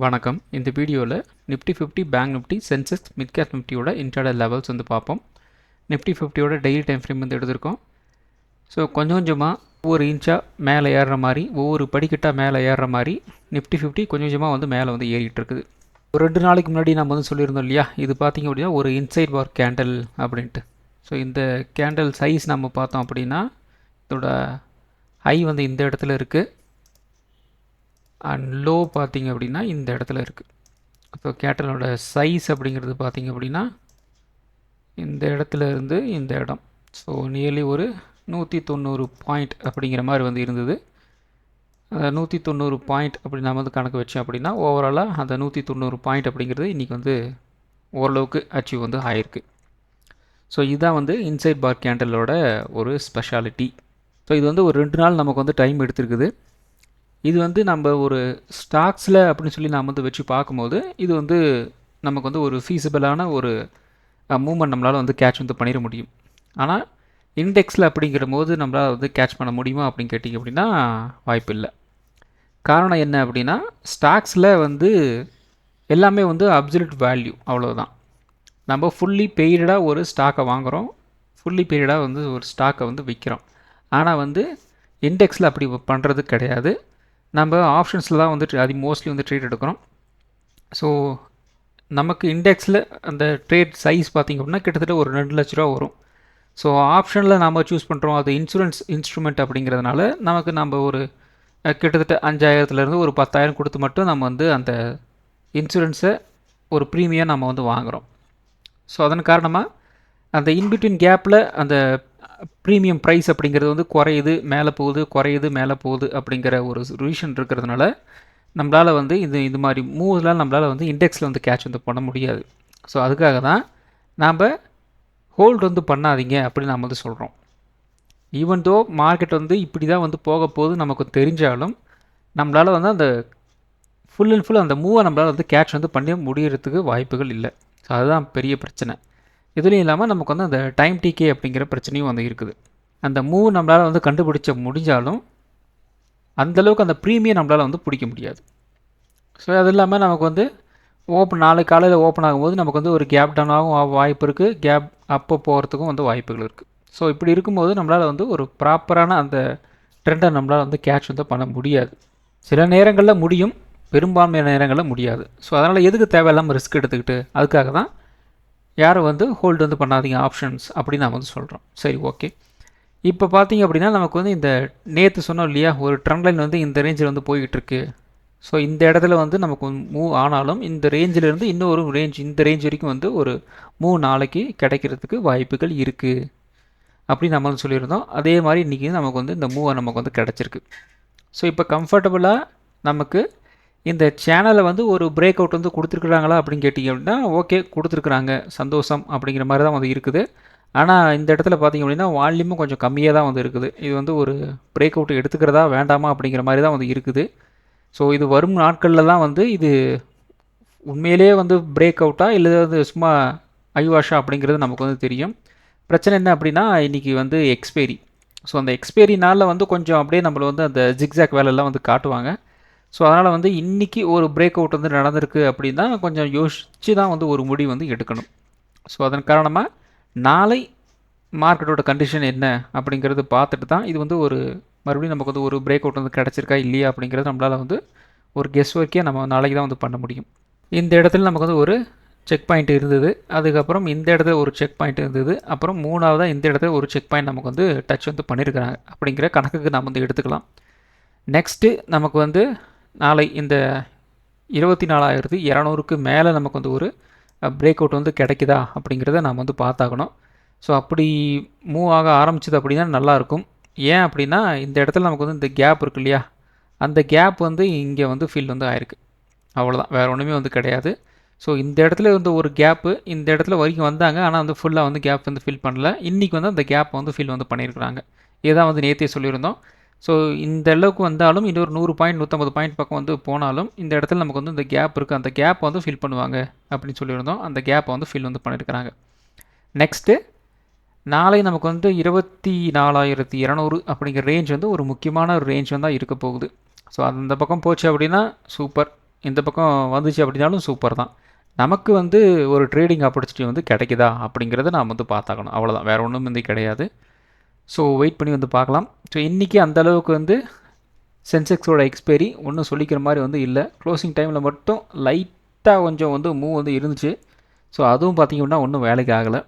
வணக்கம். இந்த வீடியோவில் Nifty 50 Bank Nifty Sensex mid cap நிஃப்டியோட இன்ட்ராடே லெவல்ஸ் வந்து பார்ப்போம். நிஃப்டி 50யோட டெய்லி டைம் ஃப்ரேம் வந்து எடுத்திருக்கோம். ஸோ கொஞ்சம் கொஞ்சமாக ஒவ்வொரு இன்ச்சாக மேலே ஏறுற மாதிரி, ஒவ்வொரு படிக்கட்டாக மேலே ஏறுற மாதிரி நிஃப்டி 50 கொஞ்சம் கொஞ்சமாக வந்து மேலே வந்து ஏறிட்டு இருக்குது. ஒரு 2 நாளைக்கு முன்னாடி நம்ம வந்து சொல்லியிருந்தோம் இல்லையா, இது பார்த்திங்க அப்படின்னா ஒரு இன்சைட் பார் கேண்டில் அப்படின்ட்டு. ஸோ இந்த கேண்டில் சைஸ் நம்ம பார்த்தோம் அப்படின்னா இதோட ஹை வந்து இந்த இடத்துல இருக்குது அண்ட் லோ பார்த்திங்க அப்படின்னா இந்த இடத்துல இருக்குது. ஸோ கேண்டலோட சைஸ் அப்படிங்கிறது பார்த்திங்க அப்படின்னா இந்த இடத்துல இருந்து இந்த இடம், ஸோ நியர்லி ஒரு 190 பாயிண்ட் அப்படிங்கிற மாதிரி வந்து இருந்தது. அந்த 190 பாயிண்ட் அப்படி நம்ம வந்து கணக்கு வச்சோம் அப்படின்னா ஓவராலாக அந்த 190 பாயிண்ட் அப்படிங்கிறது இன்றைக்கி வந்து ஓரளவுக்கு அச்சீவ் வந்து ஆயிருக்கு. ஸோ இதுதான் வந்து இன்சைட் பார் கேண்டலோட ஒரு ஸ்பெஷாலிட்டி. ஸோ இது வந்து ஒரு 2 நாள் நமக்கு வந்து டைம் எடுத்துருக்குது. இது வந்து நம்ம ஒரு ஸ்டாக்ஸில் அப்படின்னு சொல்லி நாம் வந்து வச்சு பார்க்கும்போது இது வந்து நமக்கு வந்து ஒரு ஃபீஸிபிளான ஒரு மூவ்மெண்ட் நம்மளால் வந்து கேட்ச் வந்து பண்ணிட முடியும். ஆனால் இண்டெக்ஸில் அப்படிங்கிற போது நம்மளால் வந்து கேட்ச் பண்ண முடியுமா அப்படின்னு கேட்டிங்க அப்படின்னா வாய்ப்பு இல்லை. காரணம் என்ன அப்படின்னா ஸ்டாக்ஸில் வந்து எல்லாமே வந்து அப்சல்யூட் வேல்யூ, அவ்வளோதான். நம்ம ஃபுல்லி பெய்டாக ஒரு ஸ்டாக்கை வாங்குகிறோம், ஃபுல்லி பெய்டாக வந்து ஒரு ஸ்டாக்கை வந்து விற்கிறோம். ஆனால் வந்து இண்டெக்ஸில் அப்படி பண்ணுறது கிடையாது. நம்ம ஆப்ஷன்ஸில் தான் வந்து அது மோஸ்ட்லி வந்து ட்ரேட் எடுக்கிறோம். ஸோ நமக்கு இண்டெக்ஸில் அந்த ட்ரேட் சைஸ் பார்த்திங்க அப்படின்னா கிட்டத்தட்ட ஒரு 2 லட்ச ரூபா வரும். ஸோ ஆப்ஷனில் நம்ம சூஸ் பண்ணுறோம், அது இன்சூரன்ஸ் இன்ஸ்ட்ருமெண்ட் அப்படிங்கிறதுனால நமக்கு நம்ம ஒரு கிட்டத்தட்ட 5000 ஒரு 10,000 கொடுத்து மட்டும் நம்ம வந்து அந்த இன்சூரன்ஸை ஒரு ப்ரீமியம் நம்ம வந்து வாங்குகிறோம். ஸோ அதன் காரணமாக அந்த இன்பிட்வீன் கேப்பில் அந்த ப்ரீமியம் ப்ரைஸ் அப்படிங்கிறது வந்து குறையுது மேலே போகுது, குறையுது மேலே போகுது அப்படிங்கிற ஒரு ரீசன் இருக்கிறதுனால நம்மளால் வந்து இது மாதிரி மூவ்லாம் நம்மளால் வந்து இண்டெக்ஸில் வந்து கேட்ச் வந்து பண்ண முடியாது. ஸோ அதுக்காக தான் நாம் ஹோல்டு வந்து பண்ணாதீங்க அப்படின்னு நம்ம வந்து சொல்கிறோம். ஈவன் தோ மார்க்கெட் வந்து இப்படி தான் வந்து போக போகுது நமக்கு தெரிஞ்சாலும் நம்மளால் வந்து அந்த ஃபுல் அண்ட் ஃபுல் அந்த மூவை நம்மளால் வந்து கேட்ச் வந்து பண்ண முடியறதுக்கு வாய்ப்புகள் இல்லை. ஸோ அதுதான் பெரிய பிரச்சனை. இதுலேயும் இல்லாமல் நமக்கு வந்து அந்த டைம் டிகே அப்படிங்கிற பிரச்சனையும் வந்து இருக்குது. அந்த மூவ் நம்மளால் வந்து கண்டுபிடிச்ச முடிஞ்சாலும் அந்தளவுக்கு அந்த ப்ரீமியம் நம்மளால் வந்து பிடிக்க முடியாது. ஸோ அது இல்லாமல் நமக்கு வந்து நாளைக்கு காலையில் ஓப்பன் ஆகும்போது நமக்கு வந்து ஒரு கேப் டவுன் ஆகும் வாய்ப்பு இருக்குது, கேப் அப்போ போகிறதுக்கும் வந்து வாய்ப்புகள் இருக்குது. ஸோ இப்படி இருக்கும்போது நம்மளால் வந்து ஒரு ப்ராப்பரான அந்த ட்ரெண்டை நம்மளால் வந்து கேட்ச் வந்து பண்ண முடியாது. சில நேரங்களில் முடியும், பெரும்பான்மையான நேரங்களில் முடியாது. ஸோ அதனால் எதுக்கு தேவையில்லாமல் ரிஸ்க் எடுத்துக்கிட்டு, அதுக்காக தான் யாரும் வந்து ஹோல்டு வந்து பண்ணாதீங்க ஆப்ஷன்ஸ் அப்படின்னு நான் வந்து சொல்கிறோம். சரி, ஓகே. இப்போ பார்த்தீங்க அப்படின்னா நமக்கு வந்து இந்த நேற்று சொன்னோம் இல்லையா, ஒரு ட்ரெண்ட் லைன் வந்து இந்த ரேஞ்சில் வந்து போய்கிட்டுருக்கு. ஸோ இந்த இடத்துல வந்து நமக்கு மூவ் ஆனாலும் இந்த ரேஞ்சிலேருந்து இன்னொரு ரேஞ்ச், இந்த ரேஞ்ச் வரைக்கும் வந்து ஒரு மூவ் நாளைக்கு கிடைக்கிறதுக்கு வாய்ப்புகள் இருக்குது அப்படின்னு நம்ம வந்து சொல்லியிருந்தோம். அதே மாதிரி இன்றைக்கி நமக்கு வந்து இந்த மூவை நமக்கு வந்து கிடச்சிருக்கு. ஸோ இப்போ கம்ஃபர்டபுளாக நமக்கு இந்த சேனலை வந்து ஒரு பிரேக் அவுட் வந்து கொடுத்துருக்குறாங்களா அப்படின்னு கேட்டிங்க அப்படின்னா ஓகே, கொடுத்துருக்குறாங்க, சந்தோஷம் அப்படிங்கிற மாதிரி தான் வந்து இருக்குது. ஆனால் இந்த இடத்துல பார்த்திங்க அப்படின்னா வால்யூமும் கொஞ்சம் கம்மியாக தான் வந்து இருக்குது. இது வந்து ஒரு பிரேக் அவுட் எடுத்துக்கிறதா வேண்டாமா அப்படிங்கிற மாதிரி தான் வந்து இருக்குது. ஸோ இது வரும் நாட்களில் தான் வந்து இது உண்மையிலே வந்து பிரேக் அவுட்டா இல்லை வந்து சும்மா ஐவாஷா அப்படிங்கிறது நமக்கு வந்து தெரியும். பிரச்சனை என்ன அப்படின்னா இன்றைக்கி வந்து எக்ஸ்பைரி. ஸோ அந்த எக்ஸ்பைரி நாளில் வந்து கொஞ்சம் அப்படியே நம்மளை வந்து அந்த ஜிக்ஸாக் வேலையெல்லாம் வந்து காட்டுவாங்க. ஸோ அதனால் வந்து இன்றைக்கி ஒரு பிரேக் அவுட் வந்து நடந்திருக்கு அப்படின்னா கொஞ்சம் யோசித்து தான் வந்து ஒரு முடிவு வந்து எடுக்கணும். ஸோ அதன் காரணமாக நாளை மார்க்கெட்டோட கண்டிஷன் என்ன அப்படிங்கிறது பார்த்துட்டு தான் இது வந்து ஒரு மறுபடியும் நமக்கு வந்து ஒரு பிரேக் அவுட் வந்து கிடச்சிருக்கா இல்லையா அப்படிங்கிறது நம்மளால் வந்து ஒரு கெஸ் ஒர்க்கே நம்ம நாளைக்கு தான் வந்து பண்ண முடியும். இந்த இடத்துல நமக்கு வந்து ஒரு செக் பாயிண்ட் இருந்தது, அதுக்கப்புறம் இந்த இடத்துல ஒரு செக் பாயிண்ட் இருந்தது, அப்புறம் மூணாவதாக இந்த இடத்துல ஒரு செக் பாயிண்ட் நமக்கு வந்து டச் வந்து பண்ணியிருக்கிறாங்க அப்படிங்கிற கணக்குக்கு நம்ம வந்து எடுத்துக்கலாம். நெக்ஸ்ட்டு நமக்கு வந்து நாளை இந்த 24,200க்கு மேலே நமக்கு வந்து ஒரு பிரேக் அவுட் வந்து கிடைக்குதா அப்படிங்கிறத நாம் வந்து பார்த்தாகணும். ஸோ அப்படி மூவ் ஆக ஆரம்பிச்சது அப்படின்னா நல்லாயிருக்கும். ஏன் அப்படின்னா இந்த இடத்துல நமக்கு வந்து இந்த கேப் இருக்கு இல்லையா, அந்த கேப் வந்து இங்கே வந்து ஃபில் வந்து ஆயிருக்கு, அவ்வளோதான், வேறு ஒன்றுமே வந்து கிடையாது. ஸோ இந்த இடத்துல வந்து ஒரு கேப்பு இந்த இடத்துல வரைக்கும் வந்தாங்க, ஆனால் வந்து ஃபுல்லாக வந்து கேப் வந்து ஃபில் பண்ணல. இன்றைக்கி வந்து அந்த கேப் வந்து ஃபில் வந்து பண்ணியிருக்கிறாங்க. இதுதான் வந்து நேற்றே சொல்லியிருந்தோம். ஸோ இந்த அளவுக்கு வந்தாலும் இன்னொரு 100 பாயிண்ட் 150 பாயிண்ட் பக்கம் வந்து போனாலும் இந்த இடத்துல நமக்கு வந்து இந்த கேப் இருக்குது, அந்த கேப்பை வந்து ஃபில் பண்ணுவாங்க அப்படின்னு சொல்லியிருந்தோம். அந்த கேப்பை வந்து ஃபில் வந்து பண்ணியிருக்கிறாங்க. நெக்ஸ்ட்டு நாளை நமக்கு வந்து 24,200 அப்படிங்கிற ரேஞ்ச் வந்து ஒரு முக்கியமான ஒரு ரேஞ்ச் வந்து இருக்க போகுது. ஸோ அந்த பக்கம் போச்சு அப்படின்னா சூப்பர், இந்த பக்கம் வந்துச்சு அப்படின்னாலும் சூப்பர் தான். நமக்கு வந்து ஒரு ட்ரேடிங் ஆப்பர்ச்சுனிட்டி வந்து கிடைக்குதா அப்படிங்கிறத நாம் வந்து பார்த்தாக்கணும். அவ்வளோதான், வேறு ஒன்றும் வந்து கிடையாது. ஸோ வெயிட் பண்ணி வந்து பார்க்கலாம். ஸோ இன்றைக்கி அந்தளவுக்கு வந்து சென்செக்ஸோட எக்ஸ்பைரி ஒன்றும் சொல்லிக்கிற மாதிரி வந்து இல்லை. க்ளோசிங் டைமில் மட்டும் லைட்டாக கொஞ்சம் வந்து மூவ் வந்து இருந்துச்சு. ஸோ அதுவும் பார்த்திங்கன்னா ஒன்றும் வேலைக்கு ஆகலை.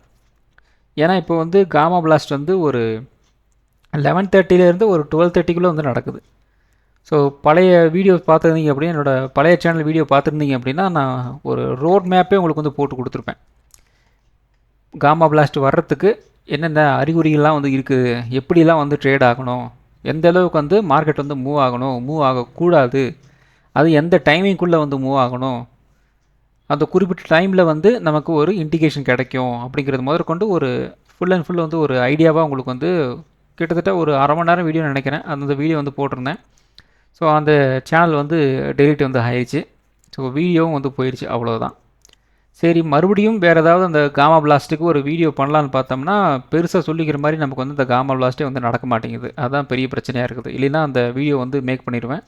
ஏன்னா இப்போ வந்து காமா பிளாஸ்ட் வந்து ஒரு 11:30 ஒரு 12:30 வந்து நடக்குது. ஸோ பழைய வீடியோ பார்த்துருந்தீங்க அப்படின்னா, என்னோடய பழைய சேனல் வீடியோ பார்த்துருந்தீங்க அப்படின்னா, நான் ஒரு ரோட் மேப்பே உங்களுக்கு வந்து போட்டு கொடுத்துருப்பேன். காமா பிளாஸ்ட் வர்றதுக்கு என்னென்ன அறிகுறிகள்லாம் வந்து இருக்குது, எப்படிலாம் வந்து ட்ரேட் ஆகணும், எந்த அளவுக்கு வந்து மார்க்கெட் வந்து மூவ் ஆகணும், மூவ் ஆகக்கூடாது, அது எந்த டைமிங்குள்ளே வந்து மூவ் ஆகணும், அந்த குறிப்பிட்ட டைமில் வந்து நமக்கு ஒரு இண்டிகேஷன் கிடைக்கும் அப்படிங்கிறது முதற்கொண்டு ஒரு ஃபுல் அண்ட் ஃபுல் வந்து ஒரு ஐடியாவாக உங்களுக்கு வந்து கிட்டத்தட்ட ஒரு அரை மணி நேரம் வீடியோ நினைக்கிறேன், அந்த வீடியோ வந்து போட்டிருந்தேன். ஸோ அந்த சேனல் வந்து டெலிட் வந்து ஆயிடுச்சு. ஸோ வீடியோவும் வந்து போயிடுச்சு, அவ்வளோதான். சரி, மறுபடியும் வேறு ஏதாவது அந்த காமா பிளாஸ்ட்டுக்கு ஒரு வீடியோ பண்ணலான்னு பார்த்தோம்னா, பெருசாக சொல்லிக்கிற மாதிரி நமக்கு வந்து இந்த காமா பிளாஸ்ட்டே வந்து நடக்க மாட்டேங்குது. அதுதான் பெரிய பிரச்சனையாக இருக்குது. இல்லைன்னா அந்த வீடியோ வந்து மேக் பண்ணிடுவேன்.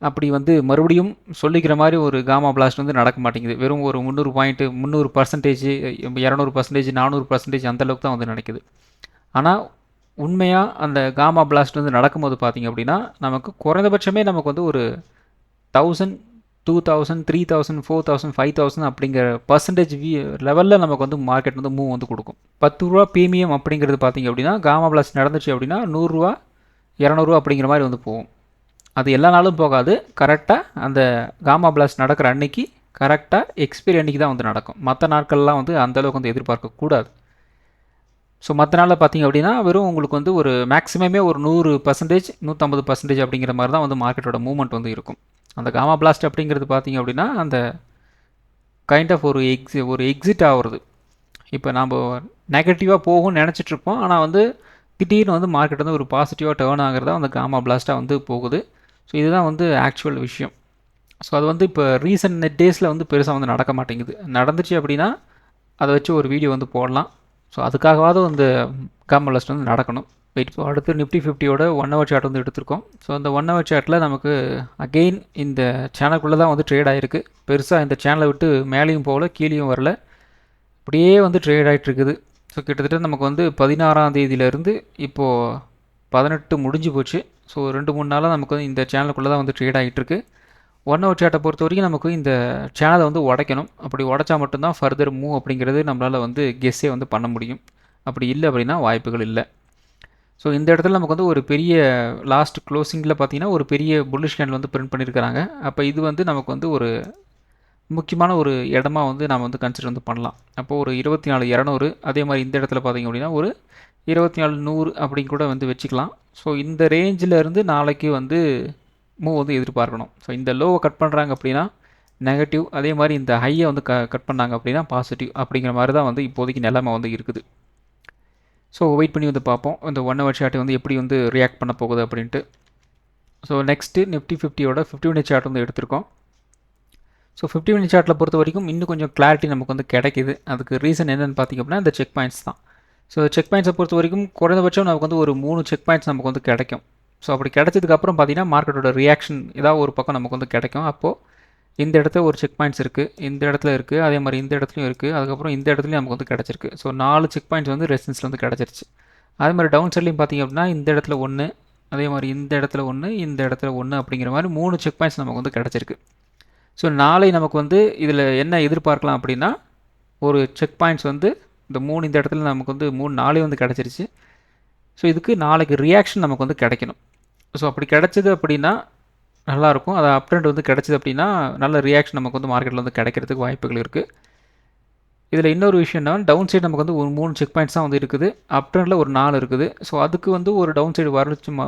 அப்படி வந்து மறுபடியும் சொல்லிக்கிற மாதிரி ஒரு காமா பிளாஸ்ட் வந்து நடக்க மாட்டேங்குது. வெறும் ஒரு 300 பாயிண்ட்டு 300%, 200%, 400% அந்தளவுக்கு தான் வந்து நடக்குது. ஆனால் உண்மையாக அந்த காமா பிளாஸ்ட் வந்து நடக்கும்போது பார்த்திங்க அப்படின்னா, நமக்கு குறைந்தபட்சமே நமக்கு வந்து ஒரு 1000, 2000, 3000, 4000, 5000 அப்படிங்கிற பர்சன்டேஜ் லெவலில் நமக்கு வந்து மார்க்கெட் வந்து மூவ் வந்து கொடுக்கும். 10 ரூபா ப்ரீமியம் அப்படிங்கிறது பார்த்திங்க அப்படின்னா, காமா பிளாஸ்ட் நடந்துச்சு அப்படின்னா 100 ரூபா 200 ரூபா அப்படிங்கிற மாதிரி வந்து போகும். அது எல்லா நாளும் போகாது. கரெக்டாக அந்த காமா பிளாஸ்ட் நடக்கிற அன்னைக்கு கரெக்டாக எக்ஸ்பைரி அன்றைக்கி தான் வந்து நடக்கும். மற்ற நாட்கள்லாம் வந்து அந்தளவுக்கு வந்து எதிர்பார்க்கக்கூடாது. ஸோ மற்ற நாளில் பார்த்திங்க அப்படின்னா வெறும் உங்களுக்கு வந்து ஒரு மேக்ஸிமமே ஒரு 100%, 150% அப்படிங்கிற மாதிரி தான் வந்து மார்க்கெட்டோட மூவ்மெண்ட் வந்து இருக்கும். அந்த காமா பிளாஸ்ட் அப்படிங்கிறது பார்த்திங்க அப்படின்னா அந்த கைண்ட் ஆஃப் ஒரு எக்ஸிட் ஆகுறது. இப்போ நம்ம நெகட்டிவாக போகும்னு நினச்சிட்ருப்போம், ஆனால் வந்து திடீர்னு வந்து மார்க்கெட் வந்து ஒரு பாசிட்டிவாக டேர்ன் ஆகிறதா அந்த காமா பிளாஸ்ட்டாக வந்து போகுது. ஸோ இதுதான் வந்து ஆக்சுவல் விஷயம். ஸோ அது வந்து இப்போ ரீசன்ட் டேஸில் வந்து பெருசாக வந்து நடக்க மாட்டேங்குது. நடந்துச்சு அப்படின்னா அதை வச்சு ஒரு வீடியோ வந்து போடலாம். ஸோ அதுக்காகவாவது அந்த காமா பிளாஸ்ட் வந்து நடக்கணும். வெயிட். ஸோ அடுத்து நிஃப்டி 50யோட 1 ஹவர் சார்ட் வந்து எடுத்திருக்கோம். ஸோ அந்த 1 ஹவர் சார்ட்டில் நமக்கு அகெயின் இந்த சேனலுக்குள்ளே தான் வந்து ட்ரேட் ஆகிருக்கு. பெருசாக இந்த சேனலை விட்டு மேலேயும் போகல, கீழேயும் வரல, அப்படியே வந்து ட்ரேட் ஆகிட்டு இருக்குது. ஸோ கிட்டத்தட்ட நமக்கு வந்து 16ஆம் தேதியிலேருந்து இப்போது 18 முடிஞ்சு போச்சு. ஸோ 2-3 நாளாக நமக்கு வந்து இந்த சேனலுக்குள்ளே தான் வந்து ட்ரேட் ஆகிட்டுருக்கு. 1 ஹவர் சார்ட்டை பொறுத்த வரைக்கும் நமக்கு இந்த சேனலை வந்து உடைக்கணும். அப்படி உடைச்சா மட்டும்தான் ஃபர்தர் மூவ் அப்படிங்கிறது நம்மளால் வந்து கெஸ்ஸே வந்து பண்ண முடியும். அப்படி இல்லை அப்படின்னா வாய்ப்புகள் இல்லை. ஸோ இந்த இடத்துல நமக்கு வந்து ஒரு பெரிய லாஸ்ட் க்ளோசிங்கில் பார்த்திங்கன்னா ஒரு பெரிய புல்லிஷ் கேண்டில் வந்து பிரிண்ட் பண்ணியிருக்கிறாங்க. அப்போ இது வந்து நமக்கு வந்து ஒரு முக்கியமான ஒரு இடமா வந்து நாம் வந்து கன்சிடர் வந்து பண்ணலாம். அப்போது ஒரு 24,200, அதே மாதிரி இந்த இடத்துல பார்த்திங்க அப்படின்னா ஒரு 24,100 அப்படின்னு கூட வந்து வச்சுக்கலாம். ஸோ இந்த ரேஞ்சில் இருந்து நாளைக்கு வந்து மூவ் வந்து எதிர்பார்க்கணும். ஸோ இந்த லோவை கட் பண்ணுறாங்க அப்படின்னா நெகட்டிவ், அதே மாதிரி இந்த ஹையை வந்து கட் பண்ணாங்க அப்படின்னா பாசிட்டிவ் அப்படிங்கிற மாதிரி தான் வந்து இப்போதைக்கு நிலைமை வந்து இருக்குது. ஸோ வெயிட் பண்ணி வந்து பார்ப்போம் இந்த 1 ஹவர் சார்ட் வந்து எப்படி வந்து ரியாக்ட் பண்ண போகுது அப்படின்ட்டு. ஸோ நெக்ஸ்ட்டு நிஃப்டி 50யோட 50 மினிட் சார்ட் வந்து எடுத்திருக்கோம். ஸோ 50 மினிட் சார்ட்டில் பொறுத்த வரைக்கும் இன்னும் கொஞ்சம் கிளாரிட்டி நமக்கு வந்து கிடைக்கிது. அதுக்கு ரீசன் என்னென்னு பார்த்திங்க அப்படின்னா இந்த செக் பாயிண்ட்ஸ் தான். ஸோ செக் பாயிண்ட்ஸை பொறுத்த வரைக்கும் குறைந்தபட்சம் நமக்கு வந்து ஒரு 3 செக் பாயிண்ட்ஸ் நமக்கு வந்து கிடைக்கும். ஸோ அப்படி கிடைச்சதுக்கப்புறம் பார்த்திங்கன்னா மார்க்கெட்டோட ரியாக்ஷன் ஏதாவது ஒரு பக்கம் நமக்கு வந்து கிடைக்கும். அப்போது இந்த இடத்துல ஒரு செக் பாயிண்ட்ஸ் இருக்குது, இந்த இடத்துல இருக்குது, அதே மாதிரி இந்த இடத்துலையும் இருக்குது, அதுக்கப்புறம் இந்த இடத்துலையும் நமக்கு வந்து கிடச்சிருக்கு. ஸோ 4 செக் பாயிண்ட்ஸ் வந்து ரெசிஸ்டன்ஸில் வந்து கிடச்சிருச்சு. அதே மாதிரி டவுன் சைட்லையும் பார்த்திங்க அப்படின்னா இந்த இடத்துல 1, அதே மாதிரி இந்த இடத்துல 1, இந்த இடத்துல 1 அப்படிங்கிற மாதிரி 3 செக் பாயிண்ட்ஸ் நமக்கு வந்து கிடச்சிருக்கு. ஸோ நாளை நமக்கு வந்து இதில் என்ன எதிர்பார்க்கலாம் அப்படின்னா ஒரு செக் பாயிண்ட்ஸ் வந்து இந்த 3 இந்த இடத்துல நமக்கு வந்து 3-4 வந்து கிடச்சிருச்சு. ஸோ இதுக்கு நாளைக்கு ரியாக்ஷன் நமக்கு வந்து கிடைக்கணும். ஸோ அப்படி கிடச்சிது அப்படின்னா நல்லாயிருக்கும். அது அப் ட்ரெண்ட் வந்து கிடச்சிது அப்படின்னா நல்ல ரியாக்ஷன் நமக்கு வந்து மார்க்கெட்டில் வந்து கிடைக்கிறதுக்கு வாய்ப்புகள் இருக்குது. இதில் இன்னொரு விஷயம் என்ன, டவுன் சைடு நமக்கு வந்து ஒரு 3 செக் பாயிண்ட்ஸ் தான் வந்து இருக்குது, அப் ட்ரெண்டில் ஒரு 4 இருக்குது. ஸோ அதுக்கு வந்து ஒரு டவுன் சைடு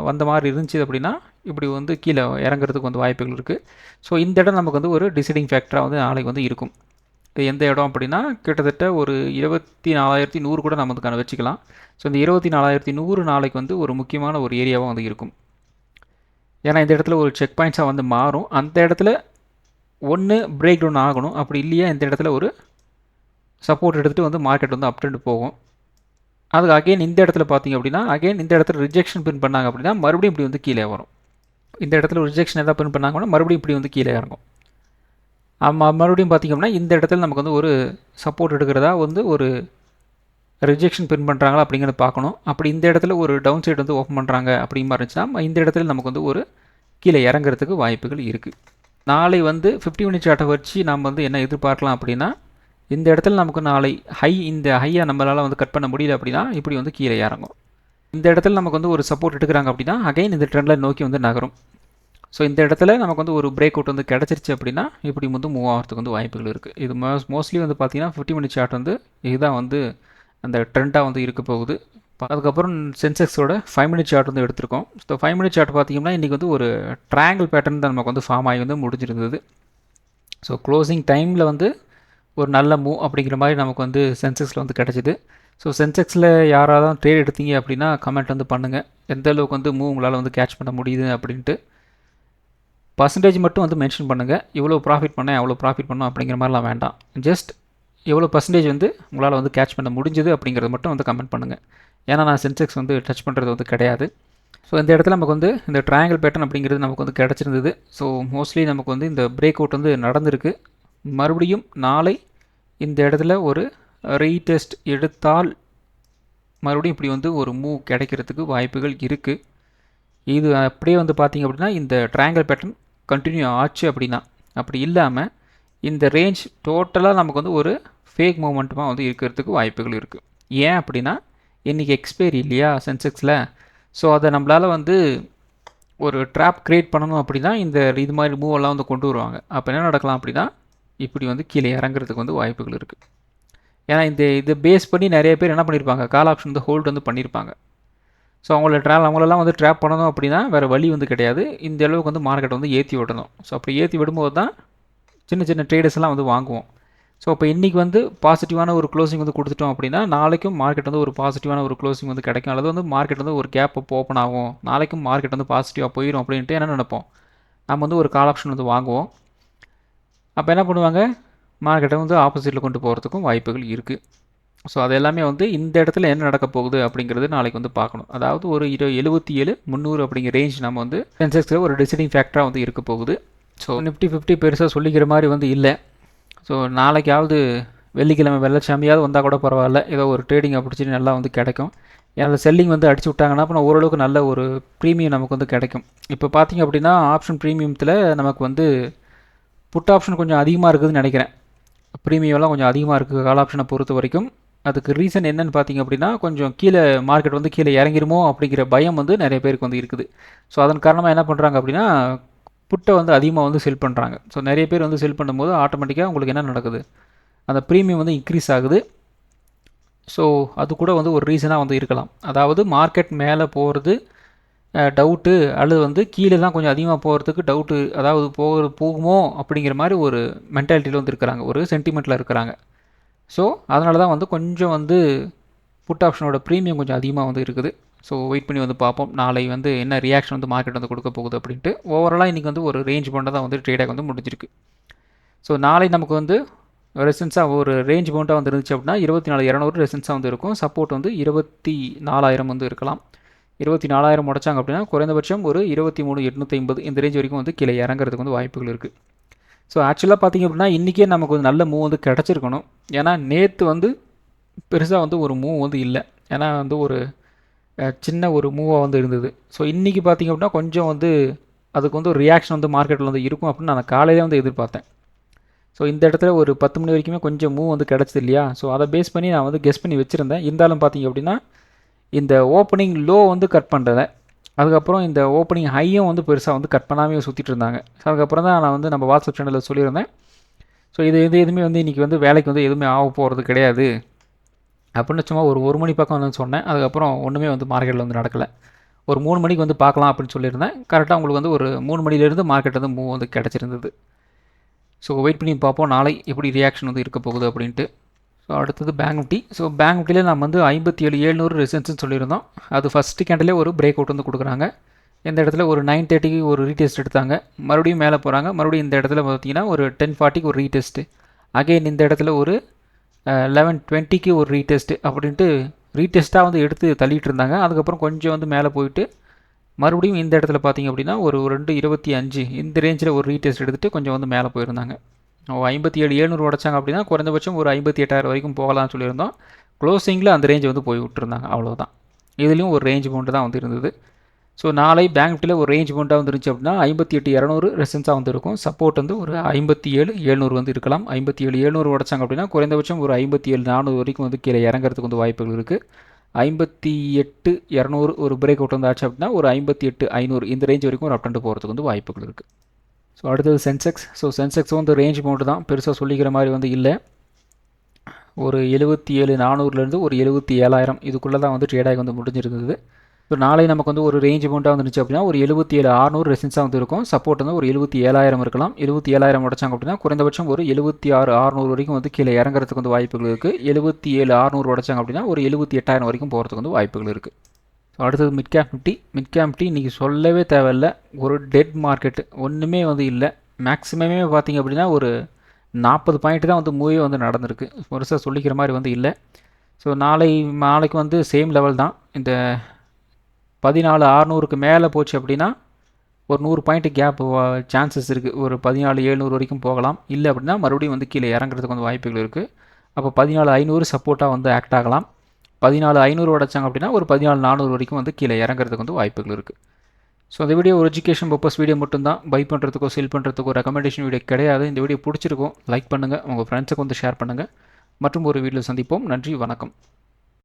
வந்த மாதிரி இருந்துச்சு அப்படின்னா இப்படி வந்து கீழே இறங்குறதுக்கு வந்து வாய்ப்புகள் இருக்குது. ஸோ இந்த இடம் நமக்கு வந்து ஒரு டிசைடிங் ஃபேக்டராக வந்து நாளைக்கு வந்து இருக்கும். எந்த இடம் அப்படின்னா கிட்டத்தட்ட ஒரு 24,100 கூட நம்ம வந்து வச்சுக்கலாம். ஸோ இந்த 24,100 நாளைக்கு வந்து ஒரு முக்கியமான ஒரு ஏரியாவாக வந்து இருக்கும். ஏன்னா இந்த இடத்துல ஒரு செக் பாயிண்ட்ஸாக வந்து மாறும். அந்த இடத்துல ஒன்று பிரேக் டவுன் ஆகணும், அப்படி இல்லையா இந்த இடத்துல ஒரு சப்போர்ட் எடுத்துகிட்டு வந்து மார்க்கெட் வந்து அப் ட்ரெண்ட் போகும். அதுக்கு அகெயின் இந்த இடத்துல பார்த்திங்க அப்படின்னா அகெயின் இந்த இடத்துல ரிஜெக்ஷன் பிரிண்ட் பண்ணாங்க அப்படின்னா மறுபடியும் இப்படி வந்து கீழே வரும். இந்த இடத்துல ரிஜெக்ஷன் எதாவது பிரிண்ட் பண்ணாங்கன்னா மறுபடியும் இப்படி வந்து கீழே இறங்கும். மறுபடியும் பார்த்திங்க அப்படின்னா இந்த இடத்துல நமக்கு வந்து ஒரு சப்போர்ட் எடுக்கிறதா வந்து ஒரு ரிஜெக்ஷன் பின் பண்ணுறாங்களா அப்படிங்கிறத பார்க்கணும். அப்படி இந்த இடத்துல ஒரு டவுன் சைடு வந்து ஓப்பன் பண்ணுறாங்க அப்படிங்கிற மாதிரி இருந்துச்சுன்னா இந்த இடத்துல நமக்கு வந்து ஒரு கீழே இறங்குறதுக்கு வாய்ப்புகள் இருக்குது. நாளை வந்து 50 மினிட் சார்ட்டை வச்சு நம்ம வந்து என்ன எதிர்பார்க்கலாம் அப்படின்னா, இந்த இடத்துல நமக்கு நாளை இந்த ஹையை நம்மளால் வந்து கட் பண்ண முடியல அப்படின்னா இப்படி வந்து கீழே இறங்கும். இந்த இடத்துல நமக்கு வந்து ஒரு சப்போர்ட் எடுக்கிறாங்க அப்படின்னா அகைன் இந்த ட்ரெண்டில் நோக்கி வந்து நகரும். ஸோ இந்த இடத்துல நமக்கு வந்து ஒரு பிரேக் அவுட் வந்து கிடச்சிருச்சு அப்படின்னா இப்படி வந்து மூவ் ஆகிறதுக்கு வந்து வாய்ப்புகள் இருக்குது. இது மோஸ்ட்லி வந்து பார்த்திங்கன்னா 50 மினிட் சார்ட் வந்து இதுதான் வந்து அந்த ட்ரெண்டாக வந்து இருக்க போகுது. அதுக்கப்புறம் சென்செக்ஸோட 5 மினிட் சார்ட் வந்து எடுத்திருக்கோம். ஸோ 5 மினிட் சார்ட் பார்த்திங்கன்னா இன்றைக்கி வந்து ஒரு ட்ரையாங்கிள் பேட்டர்ன் தான் நமக்கு வந்து ஃபார்ம் ஆகி வந்து முடிஞ்சிருந்தது. ஸோ க்ளோசிங் டைமில் வந்து ஒரு நல்ல மூவ் அப்படிங்கிற மாதிரி நமக்கு வந்து சென்செக்ஸில் வந்து கிடச்சிது. ஸோ சென்செக்ஸில் யாராவது ட்ரேட் எடுத்தீங்க அப்படின்னா கமெண்ட் வந்து பண்ணுங்கள், எந்த அளவுக்கு வந்து மூவ் உங்களால் வந்து கேட்ச் பண்ண முடியுது அப்படின்ட்டு. பர்சன்டேஜ் மட்டும் வந்து மென்ஷன் பண்ணுங்கள், இவ்வளோ ப்ராஃபிட் பண்ணேன் எவ்வளோ ப்ராஃபிட் பண்ணோம் அப்படிங்கிற மாதிரிலாம் வேண்டாம். ஜஸ்ட் எவ்வளோ பர்சன்டேஜ் வந்து உங்களால் வந்து கேட்ச் பண்ண முடிஞ்சது அப்படிங்கிறத மட்டும் வந்து கமெண்ட் பண்ணுங்கள். ஏன்னா நான் சென்செக்ஸ் வந்து டச் பண்ணுறது வந்து கிடையாது. ஸோ இந்த இடத்துல நமக்கு வந்து இந்த ட்ரையாங்கிள் பேட்டர்ன் அப்படிங்கிறது நமக்கு வந்து கிடச்சிருந்தது. ஸோ மோஸ்ட்லி நமக்கு வந்து இந்த பிரேக் அவுட் வந்து நடந்திருக்கு. மறுபடியும் நாளை இந்த இடத்துல ஒரு ரீடெஸ்ட் எடுத்தால் மறுபடியும் இப்படி வந்து ஒரு மூவ் கிடைக்கிறதுக்கு வாய்ப்புகள் இருக்குது. இது அப்படியே வந்து பார்த்திங்க அப்படின்னா இந்த ட்ரையாங்கிள் பேட்டர்ன் கண்டினியூ ஆச்சு அப்படின்னா, அப்படி இல்லாமல் இந்த ரேஞ்ச் டோட்டலாக நமக்கு வந்து ஒரு ஃபேக் மூமெண்ட்டுமாக வந்து இருக்கிறதுக்கு வாய்ப்புகள் இருக்குது. ஏன் அப்படின்னா இன்றைக்கி எக்ஸ்பைரி இல்லையா சென்செக்ஸில். ஸோ அதை நம்மளால் வந்து ஒரு ட்ராப் க்ரியேட் பண்ணணும் அப்படின்னா இது மாதிரி மூவெல்லாம் வந்து கொண்டு வருவாங்க. அப்போ என்ன நடக்கலாம் அப்படின்னா இப்படி வந்து கீழே இறங்குறதுக்கு வந்து வாய்ப்புகள் இருக்குது. ஏன்னா இதை பேஸ் பண்ணி நிறைய பேர் என்ன பண்ணியிருப்பாங்க, கால் ஆப்ஷன் வந்து ஹோல்டு வந்து பண்ணியிருப்பாங்க. ஸோ அவங்களெல்லாம் வந்து ட்ராப் பண்ணணும் அப்படின்னா வேறு வழி வந்து கிடையாது, இந்த அளவுக்கு வந்து மார்க்கெட் வந்து ஏற்றி விடணும். ஸோ அப்படி ஏற்றி விடும்போது தான் சின்ன சின்ன ட்ரேடர்ஸ் எல்லாம் வந்து வாங்குவோம். ஸோ இப்போ இன்றைக்கி வந்து பாசிட்டிவான ஒரு க்ளோசிங் வந்து கொடுத்துட்டோம் அப்படின்னா நாளைக்கும் மார்க்கெட் வந்து ஒரு பாசிட்டிவான ஒரு க்ளோசிங் வந்து கிடைக்கும், அல்லது வந்து மார்க்கெட் வந்து ஒரு கேப் அப்போ ஓப்பன் ஆகும், நாளைக்கும் மார்க்கெட் வந்து பாசிட்டிவாக போயிடும் அப்படின்ட்டு என்ன நினைப்போம், நம்ம வந்து ஒரு கால் ஆப்ஷன் வந்து வாங்குவோம். அப்போ என்ன பண்ணுவாங்க, மார்க்கெட்டை வந்து ஆப்போசிட்டில் கொண்டு போகிறதுக்கும் வாய்ப்புகள் இருக்குது. ஸோ அது எல்லாமே வந்து இந்த இடத்துல என்ன நடக்க போகுது அப்படிங்கிறது நாளைக்கு வந்து பார்க்கணும். அதாவது ஒரு 77,300 அப்படிங்கிற ரேஞ்ச் நம்ம வந்து சென்செக்ஸில் ஒரு டிசைடிங் ஃபேக்டராக வந்து இருக்க போகுது. ஸோ நிஃப்டி 50 பெருசாக சொல்லிக்கிற மாதிரி வந்து இல்லை. ஸோ நாளைக்காவது வெள்ளிக்கிழமை வெள்ளச்சாமியாவது வந்தால் கூட பரவாயில்ல, ஏதோ ஒரு ட்ரேடிங் ஆப்பர்ச்சுனிட்டி நல்லா வந்து கிடைக்கும். ஏன்னா செல்லிங் வந்து அடிச்சு விட்டாங்கன்னா அப்புறம் ஓரளவுக்கு நல்ல ஒரு ப்ரீமியம் நமக்கு வந்து கிடைக்கும். இப்போ பார்த்திங்க அப்படின்னா ஆப்ஷன் ப்ரீமியத்தில் நமக்கு வந்து புட் ஆப்ஷன் கொஞ்சம் அதிகமாக இருக்குதுன்னு நினைக்கிறேன். ப்ரீமியம்லாம் கொஞ்சம் அதிகமாக இருக்குது கால் ஆப்ஷனை பொறுத்த வரைக்கும். அதுக்கு ரீசன் என்னென்னு பார்த்திங்க அப்படின்னா கொஞ்சம் கீழே மார்க்கெட் வந்து கீழே இறங்கிருமோ அப்படிங்கிற பயம் வந்து நிறைய பேருக்கு வந்து இருக்குது. ஸோ அதன் காரணமாக என்ன பண்ணுறாங்க அப்படின்னா புட்டை வந்து அதிகமாக வந்து செல் பண்ணுறாங்க. ஸோ நிறைய பேர் வந்து செல் பண்ணும்போது ஆட்டோமேட்டிக்காக உங்களுக்கு என்ன நடக்குது, அந்த ப்ரீமியம் வந்து இன்க்ரீஸ் ஆகுது. ஸோ அது கூட வந்து ஒரு ரீசனாக வந்து இருக்கலாம். அதாவது மார்க்கெட் மேலே போகிறது டவுட்டு, அல்லது வந்து கீழே தான் கொஞ்சம் அதிகமாக போகிறதுக்கு டவுட்டு, அதாவது போகுமோ அப்படிங்கிற மாதிரி ஒரு மென்டாலிட்டியில் வந்து இருக்கிறாங்க, ஒரு சென்டிமெண்ட்டில் இருக்கிறாங்க. ஸோ அதனால தான் வந்து கொஞ்சம் வந்து புட் ஆப்ஷனோட ப்ரீமியம் கொஞ்சம் அதிகமாக வந்து இருக்குது. ஸோ வெயிட் பண்ணி வந்து பார்ப்போம் நாளை வந்து என்ன ரியாக்ஷன் வந்து மார்க்கெட் வந்து கொடுக்க போகுது அப்படின்ட்டு. ஓவராலாக இன்றைக்கி வந்து ஒரு ரேஞ்ச் பவுண்டாக தான் வந்து ட்ரேடாக வந்து முடிஞ்சிருக்கு. ஸோ நாளை நமக்கு வந்து ரெசன்ஸாக ஒரு ரேஞ்ச் பவுண்டாக வந்து இருந்துச்சு அப்படின்னா 24,200 ரெசன்ஸாக வந்து இருக்கும். சப்போர்ட் வந்து 24,000 வந்து இருக்கலாம். 24,000 உடைச்சாங்க அப்படின்னா குறைந்தபட்சம் ஒரு 23,850 இந்த ரேஞ்ச் வரைக்கும் வந்து கீழே இறங்குறதுக்கு வந்து வாய்ப்புகள் இருக்குது. ஸோ ஆக்சுவலாக பார்த்திங்க அப்படின்னா இன்றைக்கே நமக்கு ஒரு நல்ல மூவ் வந்து கிடச்சிருக்கணும். ஏன்னா நேற்று வந்து பெருசாக வந்து ஒரு மூவ் வந்து இல்லை, ஏன்னா வந்து ஒரு சின்ன ஒரு மூவாக வந்து இருந்தது. ஸோ இன்றைக்கி பார்த்திங்க அப்படின்னா கொஞ்சம் வந்து அதுக்கு வந்து ஒரு ரியாக்ஷன் வந்து மார்க்கெட்டில் வந்து இருக்கும் அப்படின்னு நான் காலையிலே வந்து எதிர்பார்த்தேன். ஸோ இந்த இடத்துல ஒரு 10 மணி வரைக்குமே கொஞ்சம் மூவ் வந்து கிடச்சிது இல்லையா. ஸோ அதை பேஸ் பண்ணி நான் வந்து கெஸ் பண்ணி வச்சுருந்தேன். இருந்தாலும் பார்த்திங்க அப்படின்னா இந்த ஓப்பனிங் லோ வந்து கட் பண்ணுறத, அதுக்கப்புறம் இந்த ஓப்பனிங் ஹையும் வந்து பெருசாக வந்து கட் பண்ணாமே சுற்றிட்டு இருந்தாங்க. ஸோ அதுக்கப்புறம் தான் நான் வந்து நம்ம வாட்ஸ்அப் சேனலில் சொல்லியிருந்தேன். ஸோ எதுவுமே வந்து இன்றைக்கி வந்து வேலைக்கு வந்து எதுவுமே ஆக போகிறது கிடையாது அப்படின்னு சும்மா ஒரு மணி பக்கம் வந்து சொன்னேன். அதுக்கப்புறம் ஒன்றுமே வந்து மார்க்கெட்டில் வந்து நடக்கலை. ஒரு 3 மணிக்கு வந்து பார்க்கலாம் அப்படின்னு சொல்லியிருந்தேன். கரெக்டாக உங்களுக்கு வந்து ஒரு 3 மணிலேருந்து மார்க்கெட் வந்து மூவ் வந்து கிடச்சிருந்தது. ஸோ வெயிட் பண்ணி பார்ப்போம் நாளை எப்படி ரியாக்ஷன் வந்து இருக்க போகுது அப்படின்ட்டு. ஸோ அடுத்தது பேங்க் நிஃப்டி. ஸோ பேங்க் நிஃப்டியில் நம்ம வந்து 57,700 ரெசிஸ்டன்ஸ்னு சொல்லியிருந்தோம். அது ஃபஸ்ட்டு கேண்டிலே ஒரு பிரேக் அவுட் வந்து கொடுக்குறாங்க. இந்த இடத்துல ஒரு 930க்கு ஒரு ரீடெஸ்ட் எடுத்தாங்க, மறுபடியும் மேலே போகிறாங்க. மறுபடியும் இந்த இடத்துல பார்த்தீங்கன்னா ஒரு 1040க்கு ஒரு ரீடெஸ்ட்டு, அகெயின் இந்த இடத்துல ஒரு 1120க்கு ஒரு ரீடெஸ்ட்டு அப்படின்ட்டு ரீடெஸ்ட்டாக வந்து எடுத்து தள்ளிட்டு இருந்தாங்க. அதுக்கப்புறம் கொஞ்சம் வந்து மேலே போயிட்டு மறுபடியும் இந்த இடத்துல பார்த்திங்க அப்படின்னா ஒரு 225 இந்த ரேஞ்சில் ஒரு ரீடெஸ்ட் எடுத்துகிட்டு கொஞ்சம் வந்து மேலே போயிருந்தாங்க. 57,700 உடைச்சாங்க அப்படின்னா குறைந்தபட்சம் ஒரு 58,000 வரைக்கும் போகலாம்னு சொல்லியிருந்தோம். க்ளோசிங்கில் அந்த ரேஞ்ச் வந்து போய் விட்டுருந்தாங்க, அவ்வளோதான். இதுலேயும் ஒரு ரேஞ்ச் பவுண்டு தான் வந்து இருந்தது. ஸோ நாளை பேங்க் நிஃப்டியில் ஒரு ரேஞ்ச் பவுண்டாக வந்துருச்சு அப்படின்னா 58,200 ரெசன்ஸாக வந்து இருக்கும். சப்போர்ட் வந்து ஒரு 57,700 வந்து இருக்கலாம். 57,700 உடைச்சாங்க அப்படின்னா குறைந்தபட்சம் ஒரு 57,400 வரைக்கும் வந்து கீழே இறங்குறதுக்கு வந்து வாய்ப்புகள் இருக்குது. 58,200 ஒரு பிரேக் அவுட் வந்து ஆச்சு அப்படின்னா ஒரு 58,500 இந்த ரேஞ்ச் வரைக்கும் ஒரு அப் அண்ட் போகிறதுக்கு வந்து வாய்ப்புகள் இருக்குது. ஸோ அடுத்தது சென்செக்ஸ். ஸோ சென்செக்ஸ் வந்து ரேஞ்ச் பவுண்டு தான், பெருசாக சொல்லிக்கிற மாதிரி வந்து இல்லை. ஒரு 77,400லேருந்து ஒரு 77,000 இதுக்குள்ளே தான் வந்து ட்ரேடாகி வந்து முடிஞ்சிருந்தது. ஸோ நாளை நமக்கு வந்து ஒரு ரேஞ்ச் பவுண்டாக வந்துருச்சு அப்படின்னா ஒரு 77,600 ரெசன்ஸாக வந்து இருக்கும். சப்போர்ட் வந்து ஒரு 77,000 இருக்கலாம். 77,000 உடைச்சாங்க அப்படின்னா குறைந்தபட்சம் ஒரு 76,600 வரைக்கும் வந்து கீழே இறங்குறதுக்கு வந்து வாய்ப்புகள் இருக்குது. 77,600 உடைச்சாங்க அப்படின்னா ஒரு 78,000 வரைக்கும் போகிறதுக்கு வந்து வாய்ப்புகள் இருக்குது. ஸோ அடுத்தது மிட் கேப் நிஃப்டி இன்றைக்கி சொல்லவே தேவையில்லை. ஒரு டெட் மார்க்கெட்டு, ஒன்றுமே வந்து இல்லை. மேக்ஸிமமே பார்த்திங்க அப்படின்னா ஒரு 40 பாயிண்ட் தான் வந்து மூவே வந்து நடந்திருக்கு. பெருசாக சொல்லிக்கிற மாதிரி வந்து இல்லை. ஸோ நாளைக்கு வந்து சேம் லெவல் தான். இந்த 14,600க்கு மேலே போச்சு அப்படின்னா ஒரு 100 பாயிண்ட் கேப் சான்சஸ் இருக்குது. ஒரு 14,700 வரைக்கும் போகலாம். இல்லை அப்படின்னா மறுபடியும் வந்து கீழே இறங்குறதுக்கு வந்து வாய்ப்புகள் இருக்குது. அப்போ 14,500 சப்போர்ட்டாக வந்து ஆக்ட் ஆகலாம். 14,500 உடைச்சாங்க அப்படின்னா ஒரு 14,400 வரைக்கும் வந்து கீழே இறங்குறதுக்கு வந்து வாய்ப்புகள் இருக்குது. ஸோ இந்த வீடியோ ஒரு எஜுகேஷன் பர்பஸ் வீடியோ மட்டும்தான். பை பண்ணுறதுக்கோ செல் பண்ணுறதுக்கோ ரெக்கமெண்டேஷன் வீடியோ கிடையாது. இந்த வீடியோ பிடிச்சிருக்கும் லைக் பண்ணுங்கள், உங்கள் ஃப்ரெண்ட்ஸுக்கு வந்து ஷேர் பண்ணுங்கள். மற்றும் ஒரு வீடியோவில் சந்திப்போம். நன்றி, வணக்கம்.